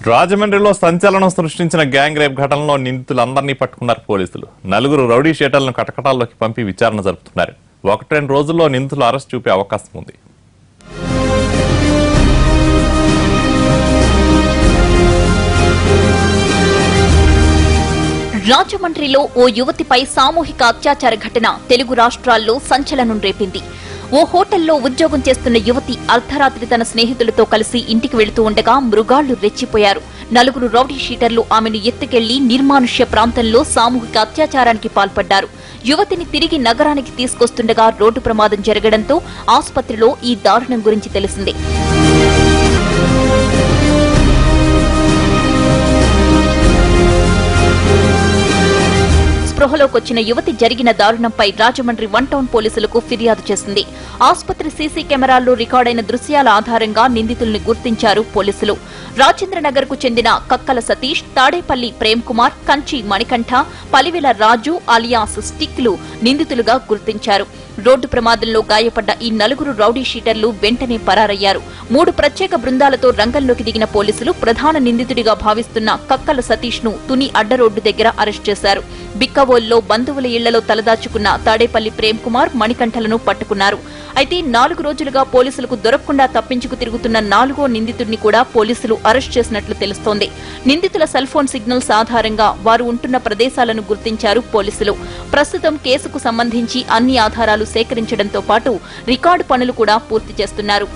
రాజమండ్రిలో సంచలనం సృష్టించిన గ్యాంగ్ రేప్ ఘటనలో నిందితులందరినీ పట్టుకున్నారు పోలీసులు. 4 రౌడీ షీటర్లను కటకటాల్లోకి పంపి విచారణ జరుపుతున్నారు. 1-2 రోజుల్లో నిందితులు అరెస్ట్ చూపే అవకాశం ఉంది. రాజమండ్రిలో ఓ యువతిపై సామూహిక అత్యాచార ఘటన తెలుగు రాష్ట్రాల్లో సంచలనం రేపింది. ఓ హోటల్లో ఉద్యోగం చేస్తున్న యువతి అర్ధరాత్రి తన స్నేహితులతో కలిసి ఇంటికి వెళుతూ ఉండగా మృగాళ్లు రెచ్చిపోయారు. 4 రౌడీ షీటర్లు ఆమెను ఎత్తుకెళ్లి నిర్మానుష్య ప్రాంతంలో సామూహిక అత్యాచారానికి పాల్పడ్డారు. యువతిని తిరిగి నగరానికి తీసుకొస్తుండగా రోడ్డు ప్రమాదం జరగడంతో ఆసుపత్రిలో ఈ దారుణం గురించి తెలిసింది. స్పృహలోకొచ్చిన యువతి జరిగిన దారుణంపై రాజమండ్రి 1 టౌన్ పోలీసులకు ఫిర్యాదు చేసింది. ఆసుపత్రి సీసీ కెమెరాల్లో రికార్డైన దృశ్యాల ఆధారంగా నిందితుల్ని గుర్తించారు పోలీసులు. రాజేంద్రనగర్ కు చెందిన కక్కల సతీష్, తాడేపల్లి ప్రేమ్ కుమార్, కంచి మణికంఠ, పలివెల రాజు అలియాస్ స్టిక్లు నిందితులుగా గుర్తించారు. రోడ్డు ప్రమాదంలో గాయపడ్డ ఈ 4 రౌడీ షీటర్లు వెంటనే పరారయ్యారు. 3 ప్రత్యేక బృందాలతో రంగంలోకి దిగిన పోలీసులు ప్రధాన నిందితుడిగా భావిస్తున్న కక్కల సతీష్ ను తుని అడ్డరోడ్డు దగ్గర అరెస్ట్ చేశారు. బిక్కవోల్లో బంధువుల ఇళ్లలో తలదాచుకున్న తాడేపల్లి ప్రేమ్ కుమార్, మణికంఠలను పట్టుకున్నారు. అయితే 4 రోజులుగా పోలీసులకు దొరకకుండా తప్పించుకు తిరుగుతున్న 4వ నిందితుడిని కూడా పోలీసులు అరెస్ట్ చేసినట్లు తెలుస్తోంది. నిందితుల సెల్ ఫోన్ సిగ్నల్స్ ఆధారంగా వారు ఉంటున్న ప్రదేశాలను గుర్తించారు పోలీసులు. ప్రస్తుతం కేసుకు సంబంధించి అన్ని ఆధారాలు సేకరించడంతో పాటు రికార్డు పనులు కూడా పూర్తి చేస్తున్నారు.